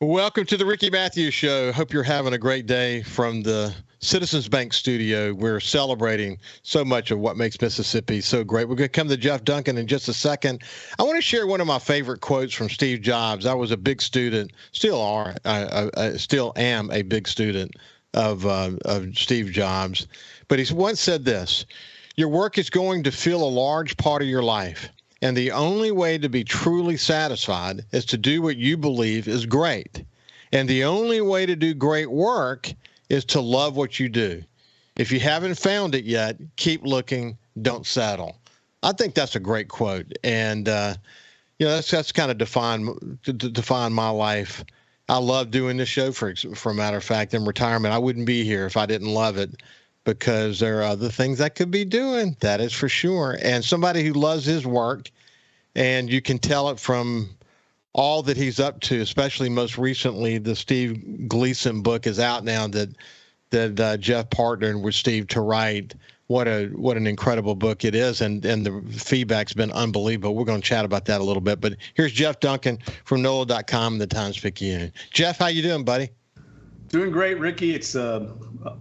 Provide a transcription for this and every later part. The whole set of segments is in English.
Welcome to the Ricky Matthews Show. Hope you're having a great day from the Citizens Bank studio. We're celebrating so much of what makes Mississippi so great. We're going to come to Jeff Duncan in just a second. I want to share one of my favorite quotes from Steve Jobs. I was a big student, still are. I still am a big student of Steve Jobs. But he once said this: "Your work is going to fill a large part of your life. And the only way to be truly satisfied is to do what you believe is great. And the only way to do great work is to love what you do. If you haven't found it yet, keep looking, don't settle." I think that's a great quote. And, that's kind of define my life. I love doing this show, for a matter of fact. In retirement, I wouldn't be here if I didn't love it, because there are other things I could be doing. That is for sure. And somebody who loves his work, and you can tell it from all that he's up to, especially most recently, the Steve Gleason book is out now that Jeff partnered with Steve to write. What an incredible book it is, and the feedback's been unbelievable. We're going to chat about that a little bit. But here's Jeff Duncan from NOLA.com and the Times-Picayune. Jeff, how you doing, buddy? Doing great, Ricky. It's an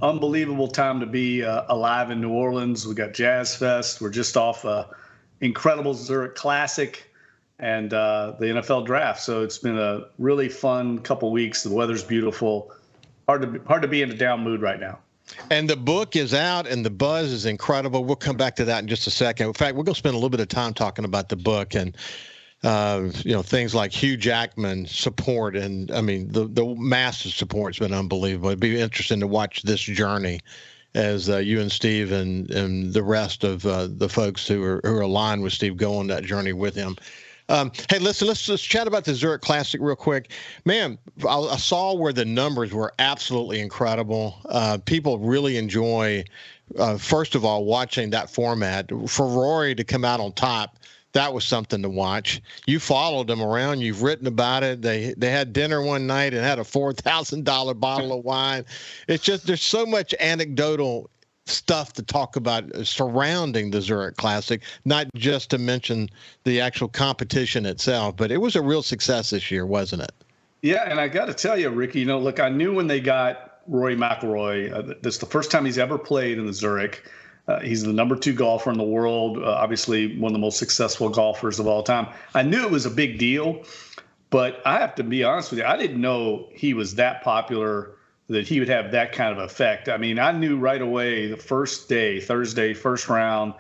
unbelievable time to be alive in New Orleans. We got Jazz Fest. We're just off incredible Zurich Classic and the NFL Draft. So it's been a really fun couple weeks. The weather's beautiful. Hard to be in a down mood right now. And the book is out, and the buzz is incredible. We'll come back to that in just a second. In fact, we're going to spend a little bit of time talking about the book and things like Hugh Jackman support, and I mean the massive support's been unbelievable. It'd be interesting to watch this journey as you and Steve and the rest of the folks who are aligned with Steve go on that journey with him. Hey, listen, let's chat about the Zurich Classic real quick. Man, I saw where the numbers were absolutely incredible. People really enjoy, first of all, watching that format. For Rory to come out on top, that was something to watch. You followed them around. You've written about it. They had dinner one night and had a $4,000 bottle of wine. It's just there's so much anecdotal stuff to talk about surrounding the Zurich Classic, not just to mention the actual competition itself. But it was a real success this year, wasn't it? Yeah, and I got to tell you, Ricky, look, I knew when they got Rory McIlroy, that's the first time he's ever played in the Zurich. He's the number 2 golfer in the world, obviously one of the most successful golfers of all time. I knew it was a big deal, but I have to be honest with you, I didn't know he was that popular, that he would have that kind of effect. I mean, I knew right away the first day, Thursday, first round,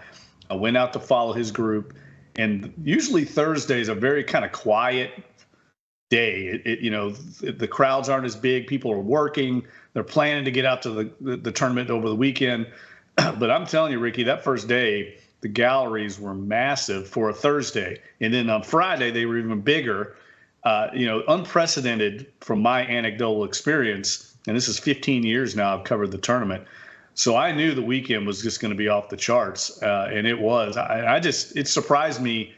I went out to follow his group. And usually Thursday is a very kind of quiet day. The crowds aren't as big. People are working. They're planning to get out to the tournament over the weekend. But I'm telling you, Ricky, that first day, the galleries were massive for a Thursday. And then on Friday, they were even bigger, unprecedented from my anecdotal experience. And this is 15 years now I've covered the tournament. So I knew the weekend was just going to be off the charts. And it was. It surprised me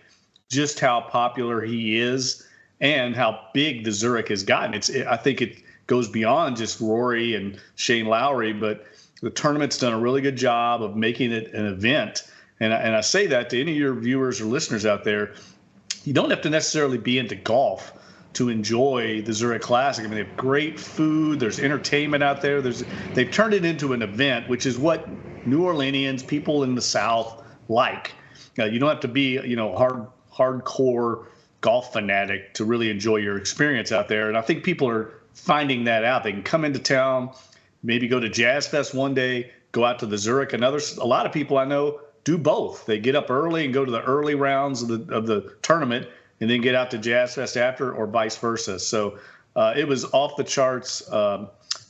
just how popular he is and how big the Zurich has gotten. I think it goes beyond just Rory and Shane Lowry, but the tournament's done a really good job of making it an event. And I say that to any of your viewers or listeners out there. You don't have to necessarily be into golf to enjoy the Zurich Classic. I mean, they have great food. There's entertainment out there. They've turned it into an event, which is what New Orleanians, people in the South, like. You don't have to be, hardcore golf fanatic to really enjoy your experience out there. And I think people are finding that out. They can come into town, maybe go to Jazz Fest one day, go out to the Zurich. A lot of people I know do both. They get up early and go to the early rounds of the tournament and then get out to Jazz Fest after, or vice versa. So it was off the charts.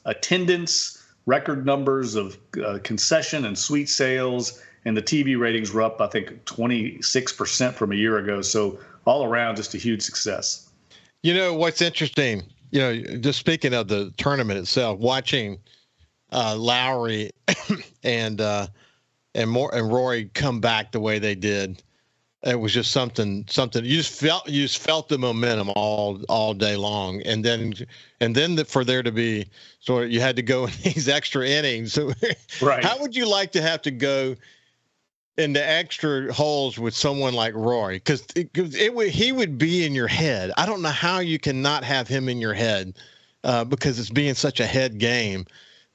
Attendance, record numbers of concession and suite sales, and the TV ratings were up, I think, 26% from a year ago. So all around, just a huge success. You know, what's interesting, just speaking of the tournament itself, watching Lowry and Rory come back the way they did, it was just something you just felt the momentum all day long, and then for there to be sort of, you had to go in these extra innings. Right. How would you like to have to go in the extra holes with someone like Rory, because he would be in your head. I don't know how you cannot have him in your head, because it's being such a head game.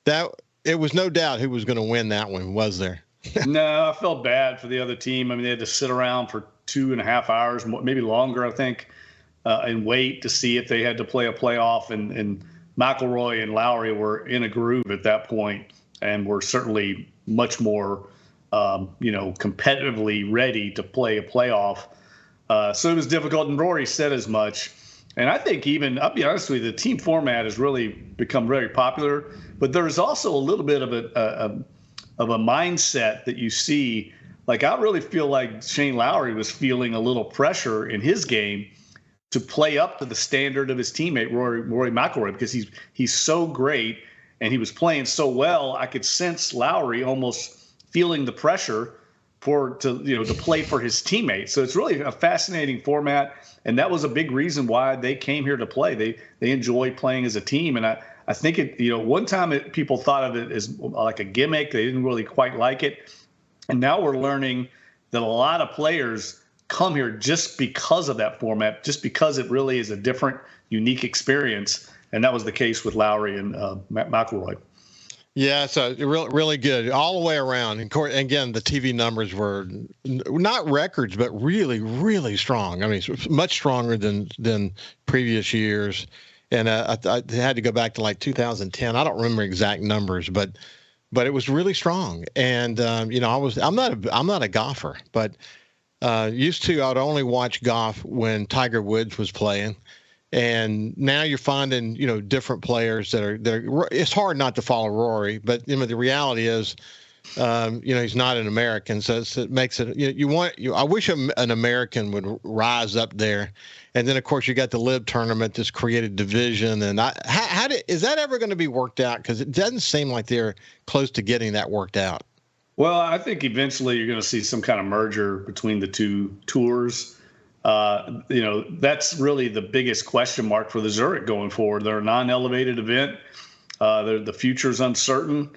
That it was no doubt who was going to win that one, was there? No, I felt bad for the other team. I mean, they had to sit around for 2.5 hours, maybe longer, I think, and wait to see if they had to play a playoff. And McIlroy and Lowry were in a groove at that point, and were certainly much more, competitively ready to play a playoff. So it was difficult, and Rory said as much. And I think even, I'll be honest with you, the team format has really become very popular. But there's also a little bit of a mindset that you see. Like, I really feel like Shane Lowry was feeling a little pressure in his game to play up to the standard of his teammate Rory McIlroy, because he's so great and he was playing so well. I could sense Lowry almost feeling the pressure to play for his teammate. So it's really a fascinating format, and that was a big reason why they came here to play. They enjoy playing as a team, and I think one time people thought of it as like a gimmick. They didn't really quite like it. And now we're learning that a lot of players come here just because of that format, just because it really is a different, unique experience. And that was the case with Lowry and McIlroy. Yeah, so really good all the way around. And again, the TV numbers were not records, but really, really strong. I mean, much stronger than previous years. And I had to go back to like 2010. I don't remember exact numbers, but it was really strong. And I'm not a golfer, but used to, I'd only watch golf when Tiger Woods was playing. And now you're finding, different players that are. It's hard not to follow Rory, but the reality is, he's not an American, so it makes it. I wish an American would rise up there, and then of course you got the LIV tournament that's created division, and is that ever going to be worked out? Because it doesn't seem like they're close to getting that worked out. Well, I think eventually you're going to see some kind of merger between the two tours. That's really the biggest question mark for the Zurich going forward. They're a non-elevated event. The future's uncertain,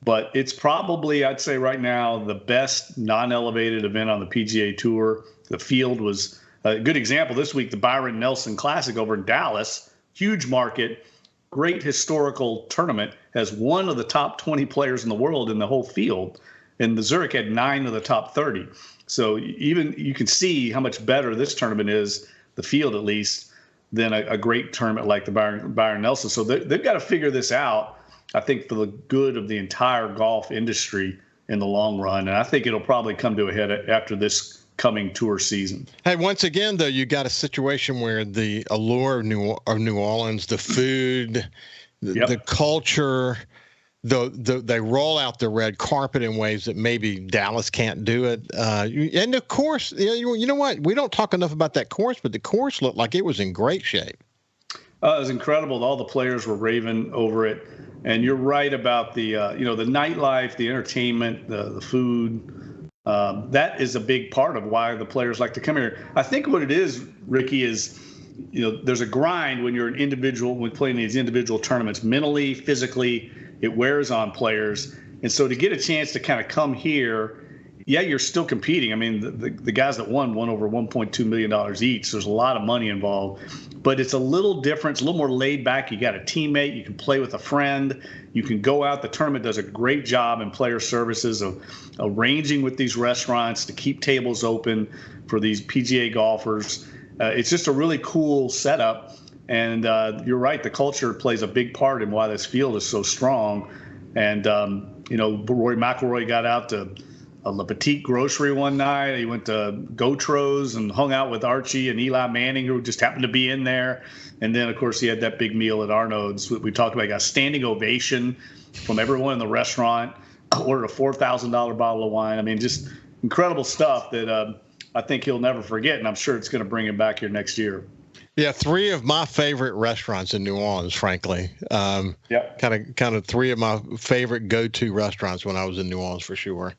but it's probably, I'd say right now, the best non-elevated event on the PGA Tour. The field was a good example this week. The Byron Nelson Classic over in Dallas, huge market, great historical tournament, has one of the top 20 players in the world in the whole field. And the Zurich had 9 of the top 30. So even you can see how much better this tournament is, the field at least, than a great tournament like the Byron Nelson. So they've got to figure this out, I think, for the good of the entire golf industry in the long run. And I think it'll probably come to a head after this coming tour season. Hey, once again, though, you got a situation where the allure of New Orleans, the food, the culture, they roll out the red carpet in ways that maybe Dallas can't do it. And of course, you know what? We don't talk enough about that course, but the course looked like it was in great shape. It was incredible. All the players were raving over it. And you're right about the nightlife, the entertainment, the food. That is a big part of why the players like to come here. I think what it is, Ricky, is there's a grind when you're an individual, when playing these individual tournaments, mentally, physically. It wears on players. And so to get a chance to kind of come here, you're still competing. I mean, the guys that won over $1.2 million each. So there's a lot of money involved. But it's a little different. It's a little more laid back. You got a teammate. You can play with a friend. You can go out. The tournament does a great job in player services of arranging with these restaurants to keep tables open for these PGA golfers. It's just a really cool setup. And you're right, the culture plays a big part in why this field is so strong. And, Rory McIlroy got out to a Le Petit grocery one night. He went to Gautro's and hung out with Archie and Eli Manning, who just happened to be in there. And then, of course, he had that big meal at Arnold's. We talked about, he got a standing ovation from everyone in the restaurant, ordered a $4,000 bottle of wine. I mean, just incredible stuff that I think he'll never forget. And I'm sure it's going to bring him back here next year. Yeah, 3 of my favorite restaurants in New Orleans, frankly. Kind of 3 of my favorite go-to restaurants when I was in New Orleans, for sure.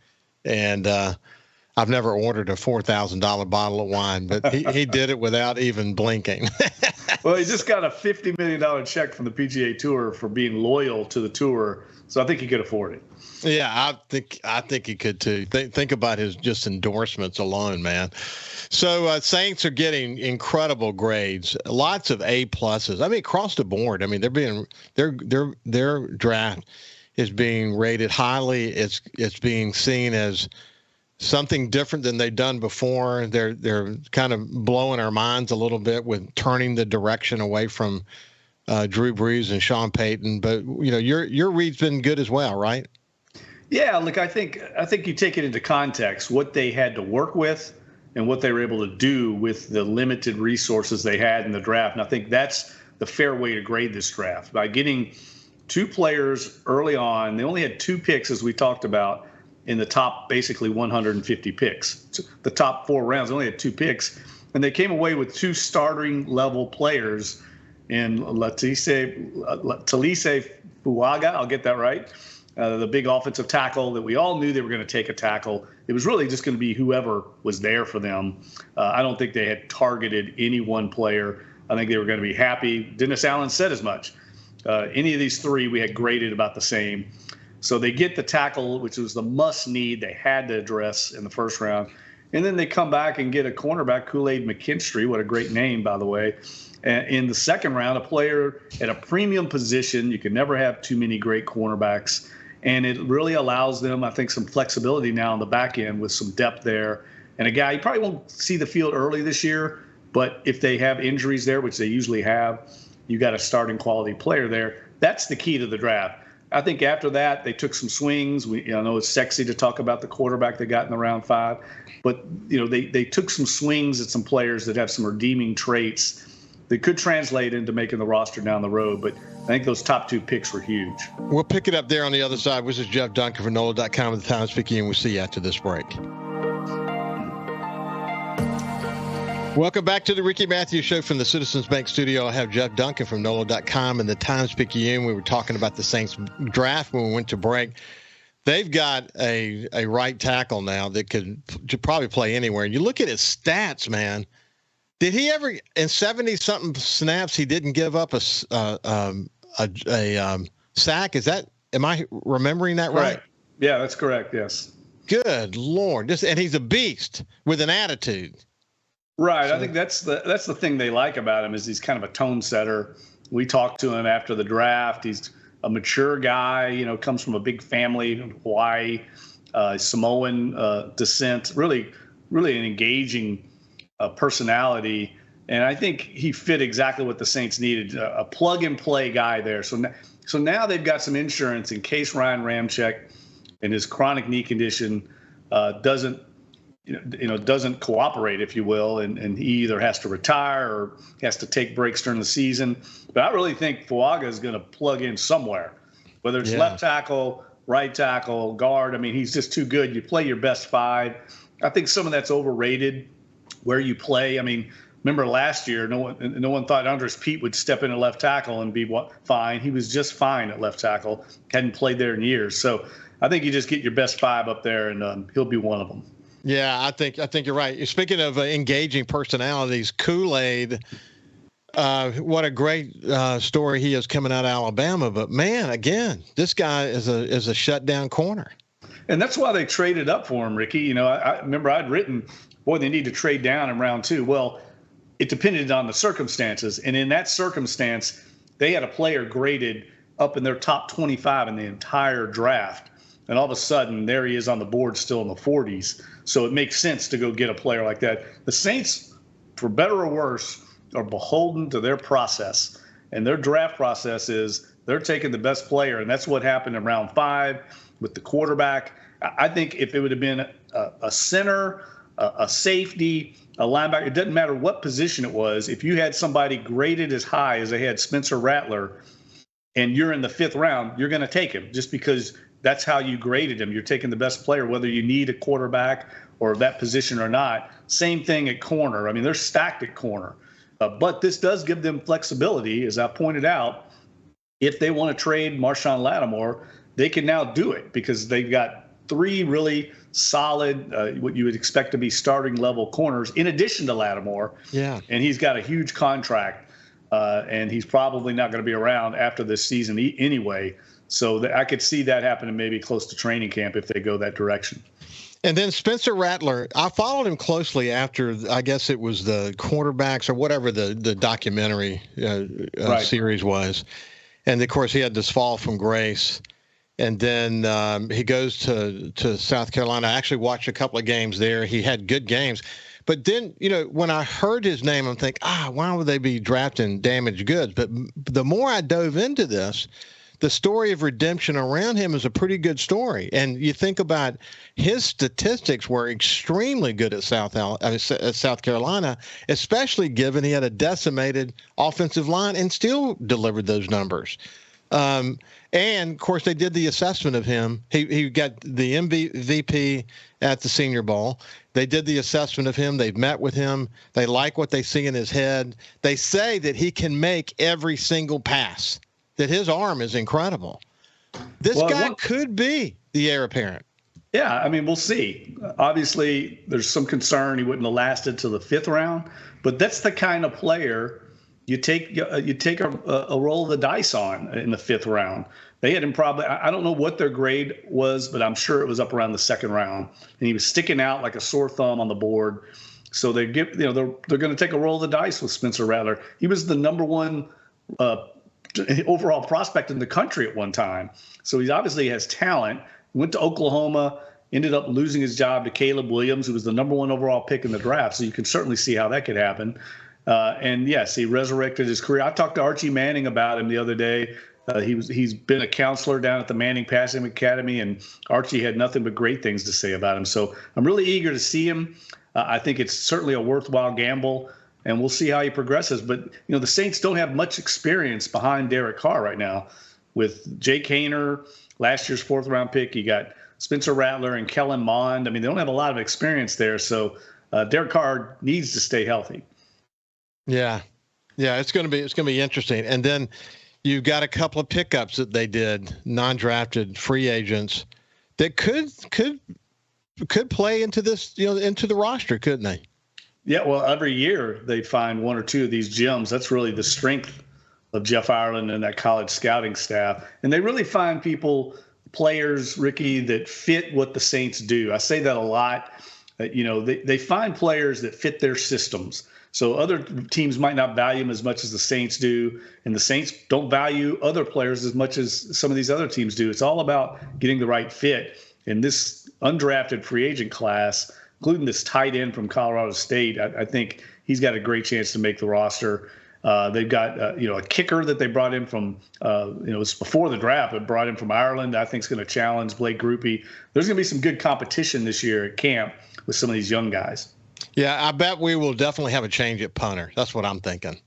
And I've never ordered a $4,000 bottle of wine, but he did it without even blinking. Well, he just got a $50 million check from the PGA Tour for being loyal to the tour, so I think he could afford it. Yeah, I think he could too. Think about his just endorsements alone, man. So Saints are getting incredible grades, lots of A pluses. I mean, across the board. I mean, their draft is being rated highly. It's being seen as something different than they've done before. They're kind of blowing our minds a little bit with turning the direction away from Drew Brees and Sean Payton. But your read's been good as well, right? Yeah, look, I think you take it into context, what they had to work with and what they were able to do with the limited resources they had in the draft. And I think that's the fair way to grade this draft. By getting two players early on, they only had 2 picks, as we talked about, in the top basically 150 picks. The top 4 rounds only had 2 picks. And they came away with 2 starting level players in Talise Fuaga, I'll get that right. The big offensive tackle that we all knew they were going to take a tackle. It was really just going to be whoever was there for them. I don't think they had targeted any one player. I think they were going to be happy. Dennis Allen said as much. Any of these 3 we had graded about the same. So they get the tackle, which was the must need they had to address in the first round. And then they come back and get a cornerback, Kool-Aid McKinstry. What a great name, by the way. In the second round, a player at a premium position. You can never have too many great cornerbacks. And it really allows them, I think, some flexibility now on the back end with some depth there. And a guy, you probably won't see the field early this year, but if they have injuries there, which they usually have, you got a starting quality player there. That's the key to the draft. I think after that, they took some swings. I know it's sexy to talk about the quarterback they got in the round 5, but they took some swings at some players that have some redeeming traits that could translate into making the roster down the road. But I think those top 2 picks were huge. We'll pick it up there on the other side. This is Jeff Duncan from NOLA.com at the Times-Picayune. We'll see you after this break. Welcome back to the Ricky Matthews Show from the Citizens Bank Studio. I have Jeff Duncan from NOLA.com and the Times-Picayune. We were talking about the Saints draft when we went to break. They've got a right tackle now that could probably play anywhere. And you look at his stats, man. Did he ever, in 70-something snaps, he didn't give up a sack? Am I remembering that right? Yeah, that's correct, yes. Good Lord. And he's a beast with an attitude. Right. So, I think that's the thing they like about him is he's kind of a tone setter. We talked to him after the draft. He's a mature guy, comes from a big family in Hawaii, Samoan descent, really, really an engaging personality. And I think he fit exactly what the Saints needed, a plug-and-play guy there. So now they've got some insurance in case Ryan Ramczyk and his chronic knee condition doesn't cooperate, if you will, and he either has to retire or has to take breaks during the season. But I really think Fuaga is going to plug in somewhere, whether it's left tackle, right tackle, guard. I mean, he's just too good. You play your best 5. I think some of that's overrated where you play. I mean, remember last year, no one thought Andres Pete would step into left tackle and be fine. He was just fine at left tackle. Hadn't played there in years. So I think you just get your best 5 up there, and he'll be one of them. Yeah, I think you're right. Speaking of engaging personalities, Kool-Aid, what a great story he is coming out of Alabama. But man, again, this guy is a shutdown corner. And that's why they traded up for him, Ricky. I remember I'd written, boy, they need to trade down in round 2. Well, it depended on the circumstances. And in that circumstance, they had a player graded up in their top 25 in the entire draft. And all of a sudden, there he is on the board still in the 40s. So it makes sense to go get a player like that. The Saints, for better or worse, are beholden to their process. And their draft process is they're taking the best player. And that's what happened in round 5 with the quarterback. I think if it would have been a center, a safety, a linebacker, it doesn't matter what position it was. If you had somebody graded as high as they had Spencer Rattler and you're in the 5th round, you're going to take him just because that's how you graded him. You're taking the best player, whether you need a quarterback or that position or not. Same thing at corner. I mean, they're stacked at corner. But this does give them flexibility, as I pointed out. If they want to trade Marshawn Lattimore, they can now do it because they've got 3 really solid, what you would expect to be starting level corners in addition to Lattimore. Yeah. And he's got a huge contract. and he's probably not going to be around after this season anyway. So I could see that happening maybe close to training camp if they go that direction. And then Spencer Rattler, I followed him closely after, I guess it was the quarterbacks or whatever the documentary series was. And, of course, he had this fall from grace. And then he goes to South Carolina. I actually watched a couple of games there. He had good games. But then, when I heard his name, I'm thinking, why would they be drafting damaged goods? But the more I dove into this, the story of redemption around him is a pretty good story. And you think about his statistics were extremely good at South Carolina, especially given he had a decimated offensive line and still delivered those numbers. And, of course, they did the assessment of him. He got the MVP at the Senior Bowl. They did the assessment of him. They've met with him. They like what they see in his head. They say that he can make every single pass, that his arm is incredible. This guy could be the heir apparent. Yeah, I mean, we'll see. Obviously, there's some concern he wouldn't have lasted to the 5th round, but that's the kind of player you take a roll of the dice on in the 5th round. They had him probably, I don't know what their grade was, but I'm sure it was up around the 2nd round, and he was sticking out like a sore thumb on the board. So they're going to take a roll of the dice with Spencer Rattler. He was the number 1 overall prospect in the country at one time. So he obviously has talent. Went to Oklahoma, ended up losing his job to Caleb Williams, who was the number 1 overall pick in the draft. So you can certainly see how that could happen. And yes, he resurrected his career. I talked to Archie Manning about him the other day. He's been a counselor down at the Manning Passing Academy, and Archie had nothing but great things to say about him. So I'm really eager to see him. I think it's certainly a worthwhile gamble, and we'll see how he progresses. But, the Saints don't have much experience behind Derek Carr right now. With Jake Haener, last year's 4th round pick, you got Spencer Rattler and Kellen Mond. I mean, they don't have a lot of experience there. So Derek Carr needs to stay healthy. Yeah, it's going to be interesting. And then you've got a couple of pickups that they did, non-drafted free agents that could play into this, into the roster, couldn't they? Yeah, well, every year they find 1 or 2 of these gems. That's really the strength of Jeff Ireland and that college scouting staff. And they really find players, Ricky, that fit what the Saints do. I say that a lot. They find players that fit their systems. So other teams might not value them as much as the Saints do, and the Saints don't value other players as much as some of these other teams do. It's all about getting the right fit. In this undrafted free agent class, including this tight end from Colorado State, I think he's got a great chance to make the roster. They've got a kicker that they brought in from it was before the draft, but brought in from Ireland. I think is going to challenge Blake Grupe. There's going to be some good competition this year at camp with some of these young guys. Yeah, I bet we will definitely have a change at punter. That's what I'm thinking.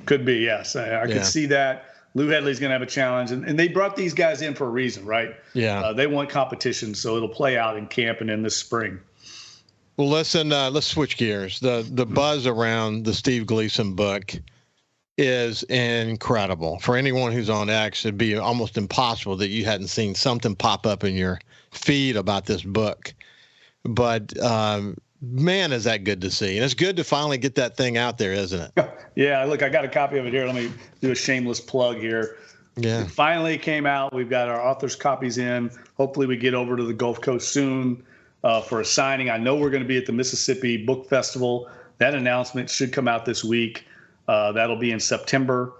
Could be, yes. I could see that. Lou Hedley's going to have a challenge, and they brought these guys in for a reason, right? Yeah. They want competition, so it'll play out in camp and in this spring. Well, listen, let's switch gears. The buzz around the Steve Gleason book is incredible. For anyone who's on X, it'd be almost impossible that you hadn't seen something pop up in your feed about this book. But man, is that good to see. And it's good to finally get that thing out there, isn't it? Yeah, look, I got a copy of it here. Let me do a shameless plug here. Yeah. It finally came out. We've got our author's copies in. Hopefully we get over to the Gulf Coast soon for a signing. I know we're going to be at the Mississippi Book Festival. That announcement should come out this week. That'll be in September.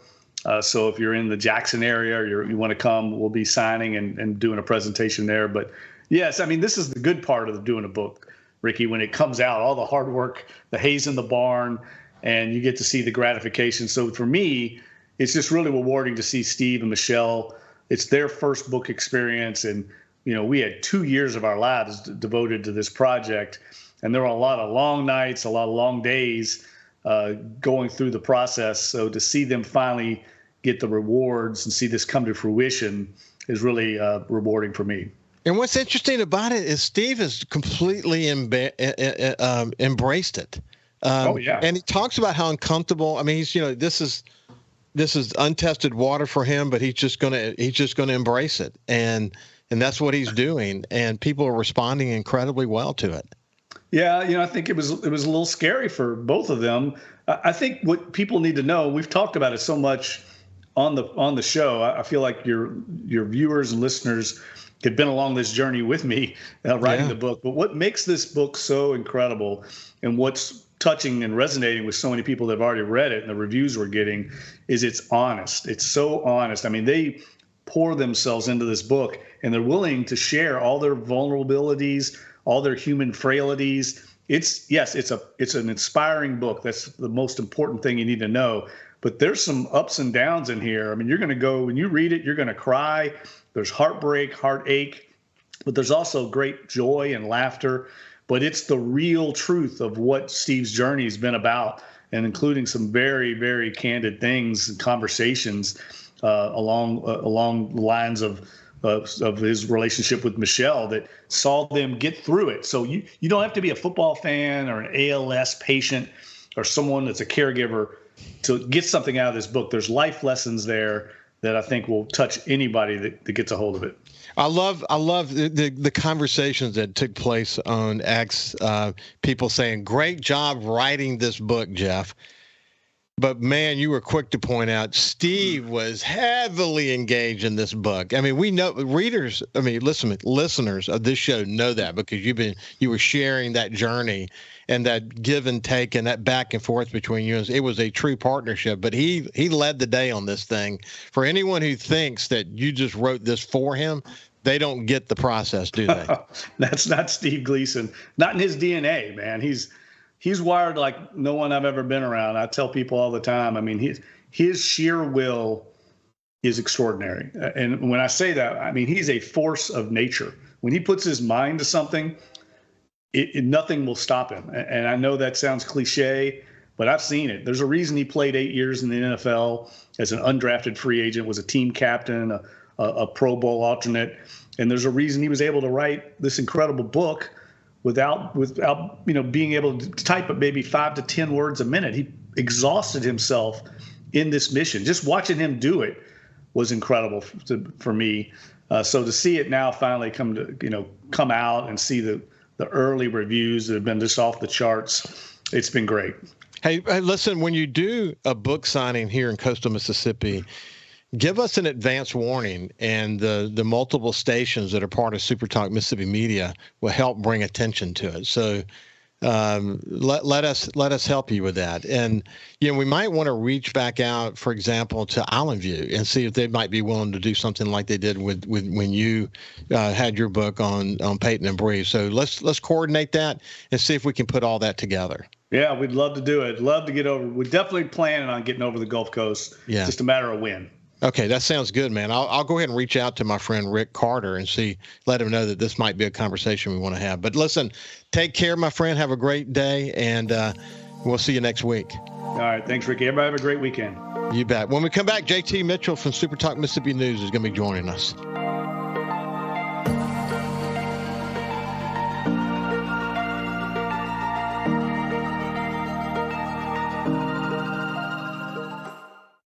So if you're in the Jackson area or you want to come, we'll be signing and doing a presentation there. But yes, I mean, this is the good part of doing a book, Ricky, when it comes out, all the hard work, the hay's in the barn, and you get to see the gratification. So for me, it's just really rewarding to see Steve and Michelle. It's their first book experience. And, we had 2 years of our lives devoted to this project. And there were a lot of long nights, a lot of long days going through the process. So to see them finally get the rewards and see this come to fruition is really rewarding for me. And what's interesting about it is Steve has completely embraced it. Oh yeah, and he talks about how uncomfortable. I mean, he's this is untested water for him, but he's just gonna embrace it, and that's what he's doing. And people are responding incredibly well to it. Yeah, I think it was a little scary for both of them. I think what people need to know, we've talked about it so much on the show. I feel like your viewers and listeners have been along this journey with me writing the book. But what makes this book so incredible, and what's touching and resonating with so many people that have already read it and the reviews we're getting, is it's honest. It's so honest. I mean, they pour themselves into this book, and they're willing to share all their vulnerabilities, all their human frailties. It's an inspiring book. That's the most important thing you need to know. But there's some ups and downs in here. I mean, you're going to go, when you read it, you're going to cry. There's heartbreak, heartache, but there's also great joy and laughter. But it's the real truth of what Steve's journey has been about, and including some very, very candid things and conversations along the lines of his relationship with Michelle that saw them get through it. So you don't have to be a football fan or an ALS patient or someone that's a caregiver to get something out of this book. There's life lessons there that I think will touch anybody that gets a hold of it. I love the conversations that took place on X. People saying, "Great job writing this book, Jeff." But man, you were quick to point out Steve was heavily engaged in this book. I mean, we know readers. I mean, listeners of this show know that because you were sharing that journey and that give and take and that back and forth between you. It was a true partnership. But he led the day on this thing. For anyone who thinks that you just wrote this for him, they don't get the process, do they? That's not Steve Gleason. Not in his DNA, man. He's wired like no one I've ever been around. I tell people all the time, I mean, his sheer will is extraordinary. And when I say that, I mean, he's a force of nature. When he puts his mind to something, nothing will stop him. And I know that sounds cliche, but I've seen it. There's a reason he played 8 years in the NFL as an undrafted free agent, was a team captain, a Pro Bowl alternate. And there's a reason he was able to write this incredible book without being able to type maybe 5 to 10 words a minute. He exhausted himself in this mission. Just watching him do it was incredible for me. So to see it now finally come out and see the early reviews that have been just off the charts, it's been great. Hey, listen, when you do a book signing here in coastal Mississippi, give us an advance warning, and the multiple stations that are part of SuperTalk Mississippi Media will help bring attention to it. So let us help you with that. And we might want to reach back out, for example, to Island View and see if they might be willing to do something like they did with when you had your book on Peyton and Bree. So let's coordinate that and see if we can put all that together. Yeah, we'd love to do it. Love to get over. We're definitely planning on getting over the Gulf Coast. Yeah, just a matter of when. Okay, that sounds good, man. I'll go ahead and reach out to my friend Rick Carter and let him know that this might be a conversation we want to have. But listen, take care, my friend. Have a great day, and we'll see you next week. All right, thanks, Ricky. Everybody have a great weekend. You bet. When we come back, JT Mitchell from SuperTalk Mississippi News is going to be joining us.